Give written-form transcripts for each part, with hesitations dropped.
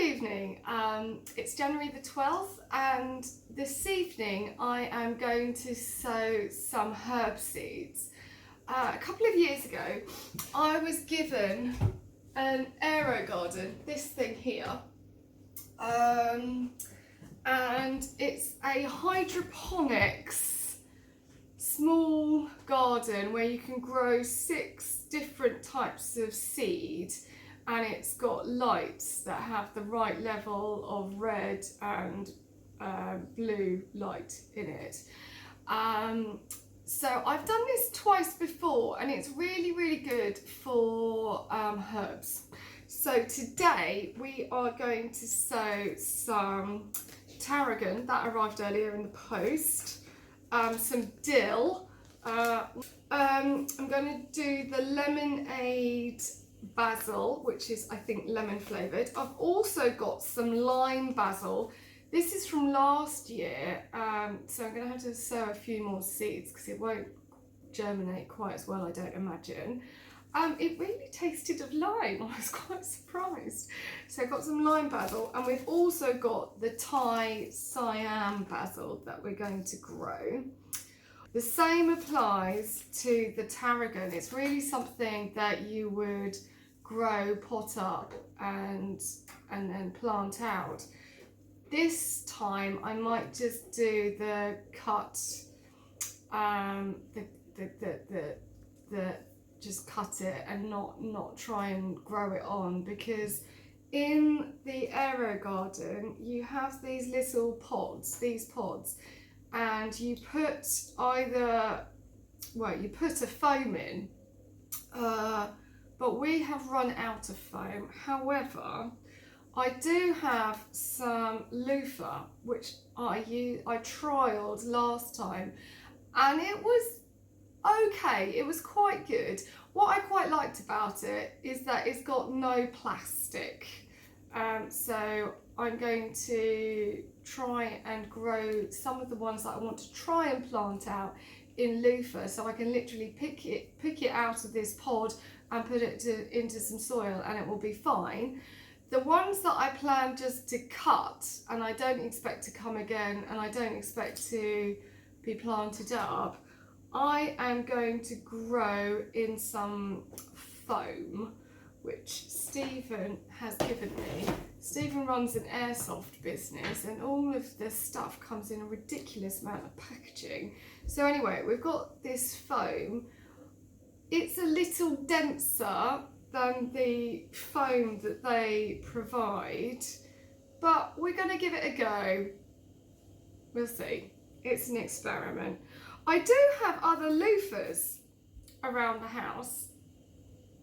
evening. It's January the 12th, and this evening I am going to sow some herb seeds. A couple of years ago I was given an Aro Garden, this thing here, and it's a hydroponics small garden where you can grow 6 different types of seed, and it's got lights that have the right level of red and blue light in it. So I've done this twice before, and it's really good for herbs. So today we are going to sow some tarragon that arrived earlier in the post, some dill. I'm going to do the lemonade basil, which is, I think, lemon flavoured. I've also got some lime basil. This is from last year, so I'm going to have to sow a few more seeds because it won't germinate quite as well, I don't imagine. It really tasted of lime. I was quite surprised. So I've got some lime basil, and we've also got the Thai Siam basil that we're going to grow. The same applies to the tarragon. It's really something that you would grow, pot up, and then plant out. This time I might just do the cut, just cut it and not try and grow it on, because in the Aro Garden you have these little pods, and you put you put a foam in, but we have run out of foam. However, I do have some loofah, which I trialled last time, and it was okay. It was quite good. What I quite liked about it is that it's got no plastic. So I'm going to try and grow some of the ones that I want to try and plant out in loofah, so I can literally pick it out of this pod and put it into some soil, and it will be fine. The ones that I plan just to cut, and I don't expect to come again, and I don't expect to be planted up, I am going to grow in some foam, which Stephen has given me. Stephen runs an airsoft business, and all of this stuff comes in a ridiculous amount of packaging. So anyway, we've got this foam. It's a little denser than the foam that they provide, but we're going to give it a go. We'll see. It's an experiment. I do have other loofahs around the house,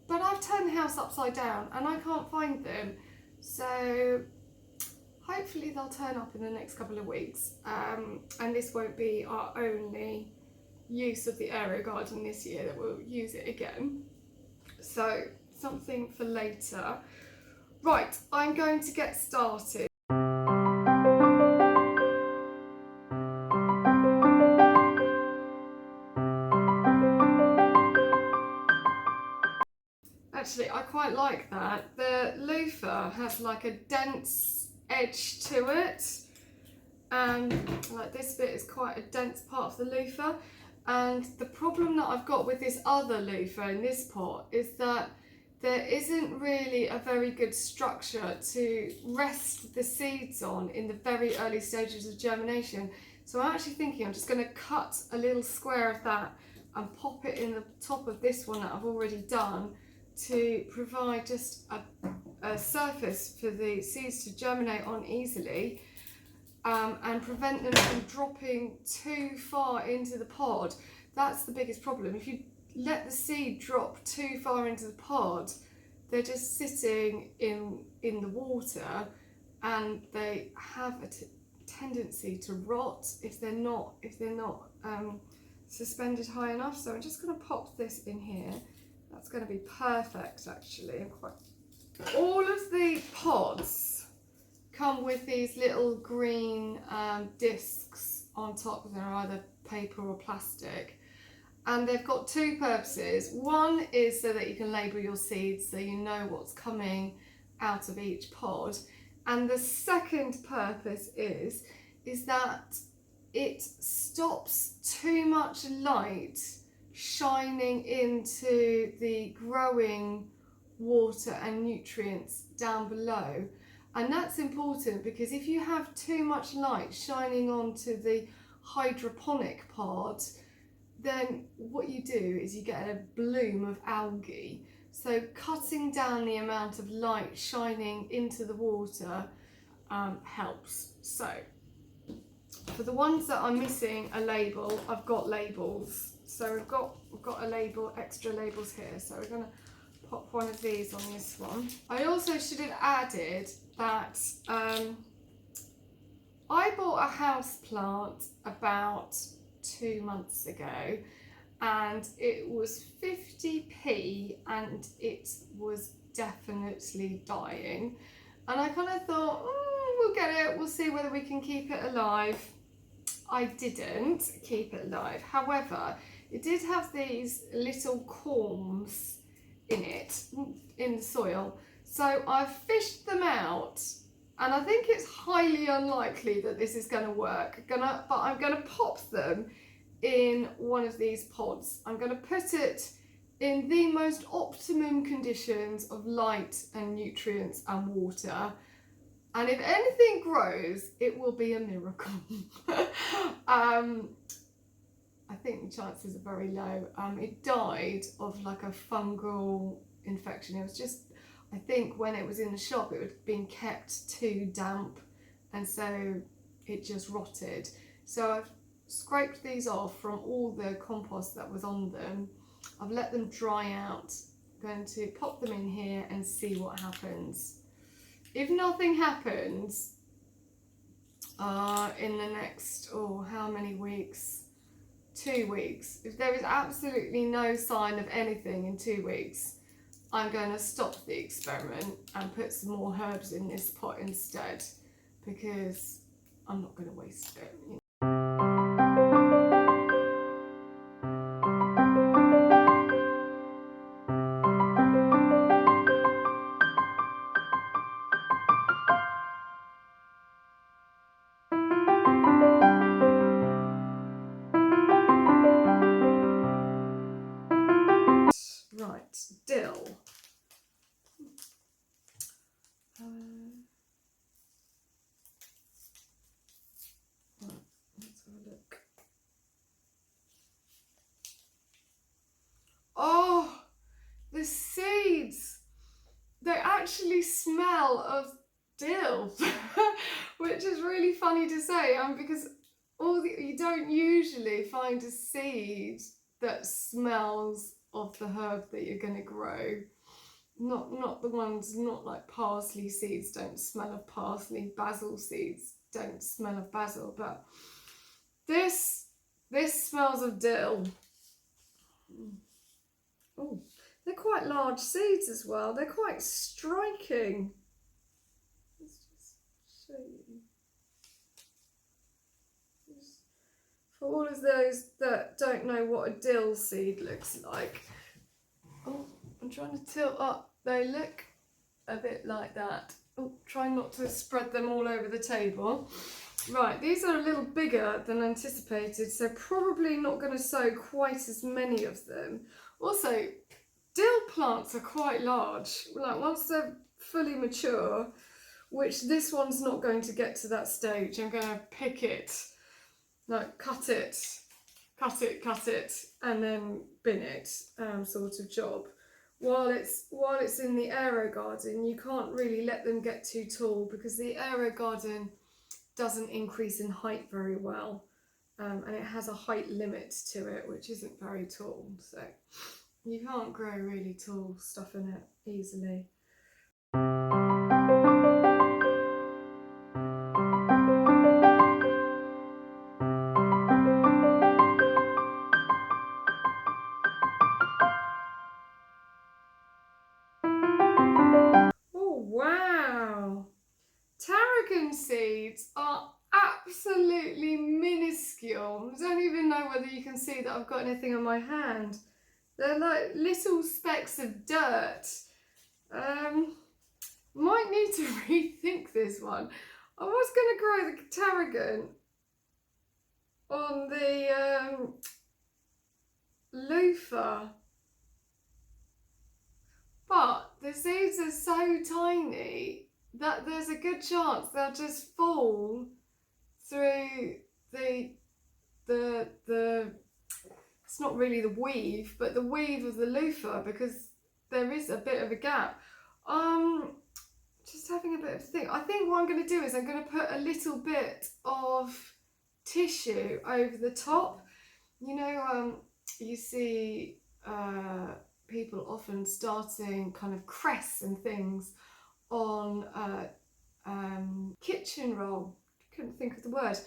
but I've turned the house upside down and I can't find them. So hopefully they'll turn up in the next couple of weeks, and this won't be our only use of the Aro Garden this year, that we'll use it again. So something for later. Right, I'm going to get started. Actually, I quite like that. The loofah has like a dense edge to it, and like this bit is quite a dense part of the loofah. And the problem that I've got with this other loofah in this pot is that there isn't really a very good structure to rest the seeds on in the very early stages of germination. So I'm actually thinking I'm just going to cut a little square of that and pop it in the top of this one that I've already done, to provide just a surface for the seeds to germinate on easily, and prevent them from dropping too far into the pod. That's the biggest problem. If you let the seed drop too far into the pod, they're just sitting in the water, and they have a tendency to rot if they're not suspended high enough. So I'm just going to pop this in here. That's going to be perfect, actually. All of the pods come with these little green discs on top. They're either paper or plastic, and they've got 2 purposes. One is so that you can label your seeds, so you know what's coming out of each pod, And the second purpose is that it stops too much light shining into the growing water and nutrients down below. And that's important because if you have too much light shining onto the hydroponic part, then what you do is you get a bloom of algae. So cutting down the amount of light shining into the water helps. So for the ones that are missing a label, I've got labels. So we've got a label, extra labels here. So we're going to pop one of these on this one. I also should have added that I bought a house plant about 2 months ago, and it was 50p and it was definitely dying. And I kind of thought, we'll get it, we'll see whether we can keep it alive. I didn't keep it alive. However, it did have these little corms in it, in the soil. So I've fished them out, and I think it's highly unlikely that this is going to work. But I'm going to pop them in one of these pods. I'm going to put it in the most optimum conditions of light and nutrients and water. And if anything grows, it will be a miracle. I think the chances are very low. It died of like a fungal infection. It was just, I think when it was in the shop, it had been kept too damp, and so it just rotted. So I've scraped these off from all the compost that was on them. I've let them dry out. I'm going to pop them in here and see what happens. If nothing happens in the next, how many weeks? 2 weeks. If there is absolutely no sign of anything in 2 weeks, I'm going to stop the experiment and put some more herbs in this pot instead, because I'm not going to waste it. Right, dill. Let's have a look. Oh, the seeds! They actually smell of dill, which is really funny to say, because you don't usually find a seed that smells of the herb that you're going to grow. Not the ones, not like parsley seeds don't smell of parsley, basil seeds don't smell of basil, but this smells of dill. Oh, they're quite large seeds as well. They're quite striking. Let's just show you. For all of those that don't know what a dill seed looks like. Oh, I'm trying to tilt up. They look a bit like that. Oh, try not to spread them all over the table. Right, these are a little bigger than anticipated, so probably not going to sow quite as many of them. Also, dill plants are quite large. Like once they're fully mature, which this one's not going to get to that stage, I'm going to pick it, like cut it, and then bin it, sort of job. While it's in the Aro Garden, you can't really let them get too tall, because the Aro Garden doesn't increase in height very well, and it has a height limit to it, which isn't very tall, so you can't grow really tall stuff in it easily. Oh wow! Tarragon seeds are absolutely minuscule. I don't even know whether you can see that I've got anything on my hand. They're like little specks of dirt. Might need to rethink this one. I was going to grow the tarragon on the loofah, but the seeds are so tiny that there's a good chance they'll just fall through the it's not really the weave, but the weave of the loofah, because there is a bit of a gap. Just having a bit of a think. I think what I'm going to do is I'm going to put a little bit of tissue over the top. You know, you see people often starting kind of cress and things on kitchen roll. Couldn't think of the word.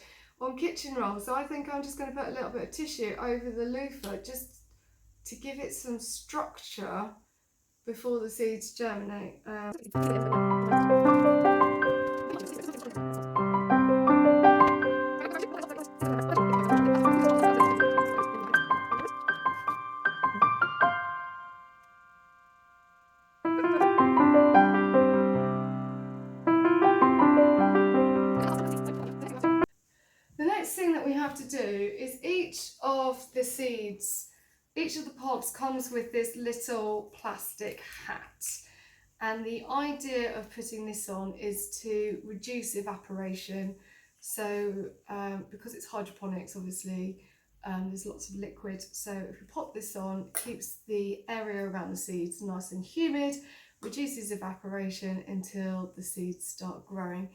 On kitchen roll. So I think I'm just going to put a little bit of tissue over the loofah just to give it some structure before the seeds germinate. The next thing that we have to do is each of the pods comes with this little plastic hat. And the idea of putting this on is to reduce evaporation. So because it's hydroponics, obviously, there's lots of liquid. So if we pop this on, it keeps the area around the seeds nice and humid, reduces evaporation until the seeds start growing.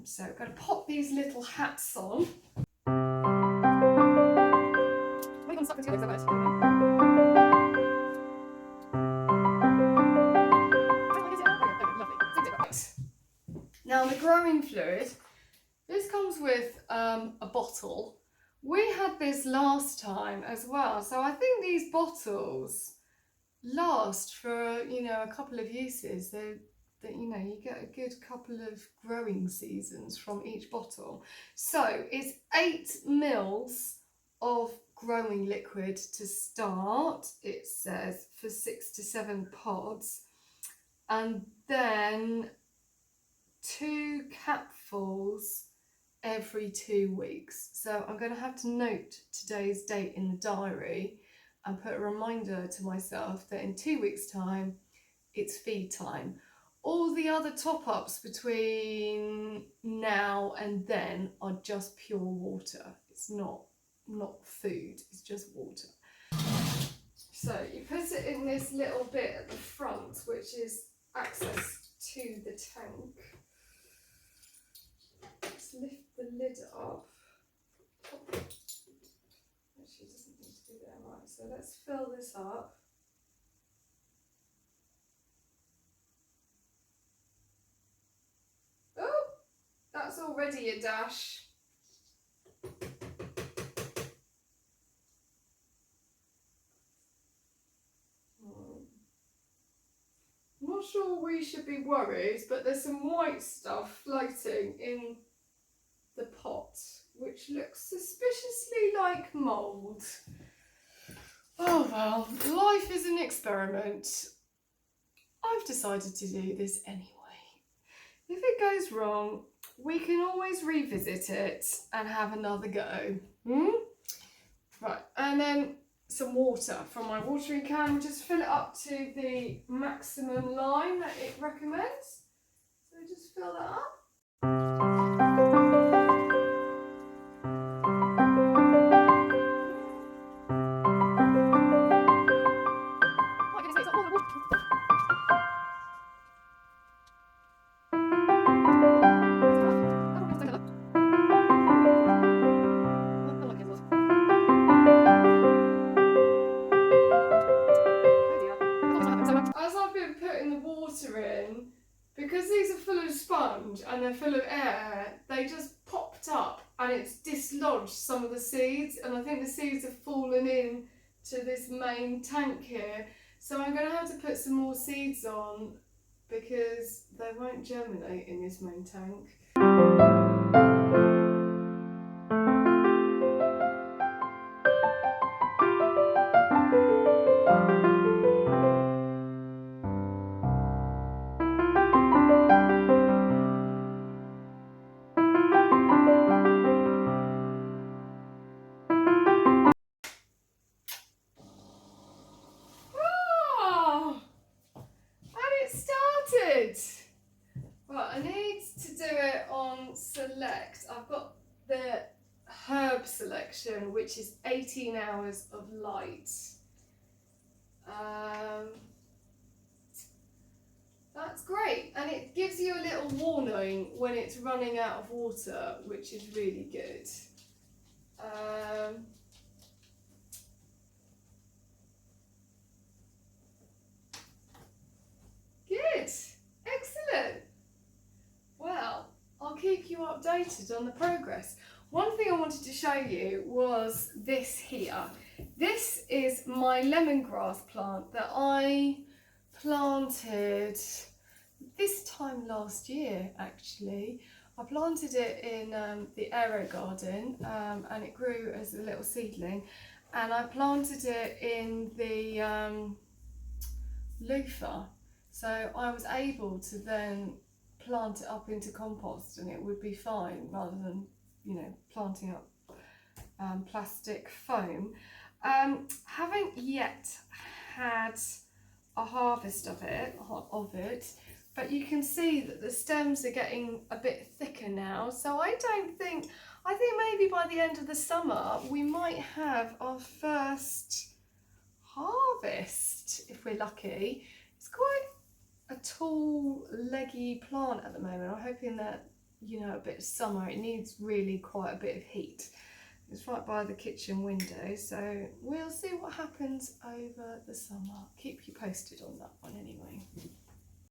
So I'm going to pop these little hats on. Now the growing fluid, this comes with a bottle. We had this last time as well, so I think these bottles last for, you know, a couple of uses. You know, you get a good couple of growing seasons from each bottle. So it's 8 mils of growing liquid to start, it says, for 6 to 7 pods, and then 2 capfuls every 2 weeks. So I'm going to have to note today's date in the diary and put a reminder to myself that in 2 weeks' time it's feed time. All the other top-ups between now and then are just pure water. It's not food, it's just water. So you put it in this little bit at the front, which is access to the tank. Let's lift the lid up. Actually, it doesn't need to be there, right? So let's fill this up. Oh, that's already a dash. I'm not sure we should be worried, but there's some white stuff floating in the pot, which looks suspiciously like mould. Oh well, life is an experiment. I've decided to do this anyway. If it goes wrong, we can always revisit it and have another go. Right, and then some water from my watering can. We'll just fill it up to the maximum line that it recommends. So just fill that up. Because these are full of sponge and they're full of air, they just popped up and it's dislodged some of the seeds, and I think the seeds have fallen in to this main tank here. So I'm going to have to put some more seeds on because they won't germinate in this main tank. to do it on select, I've got the herb selection, which is 18 hours of light. That's great, and it gives you a little warning when it's running out of water, which is really good. Good, excellent. Well, I'll keep you updated on the progress. One thing I wanted to show you was this here. This is my lemongrass plant that I planted this time last year, actually. I planted it in the Aro Garden, and it grew as a little seedling, and I planted it in the loofah, so I was able to then plant it up into compost and it would be fine, rather than, you know, planting up plastic foam. Haven't yet had a harvest of it, but you can see that the stems are getting a bit thicker now, so I think maybe by the end of the summer we might have our first harvest if we're lucky. It's quite a tall, leggy plant at the moment. I'm hoping that, you know, a bit of summer, it needs really quite a bit of heat. It's right by the kitchen window, so we'll see what happens over the summer. Keep you posted on that one anyway.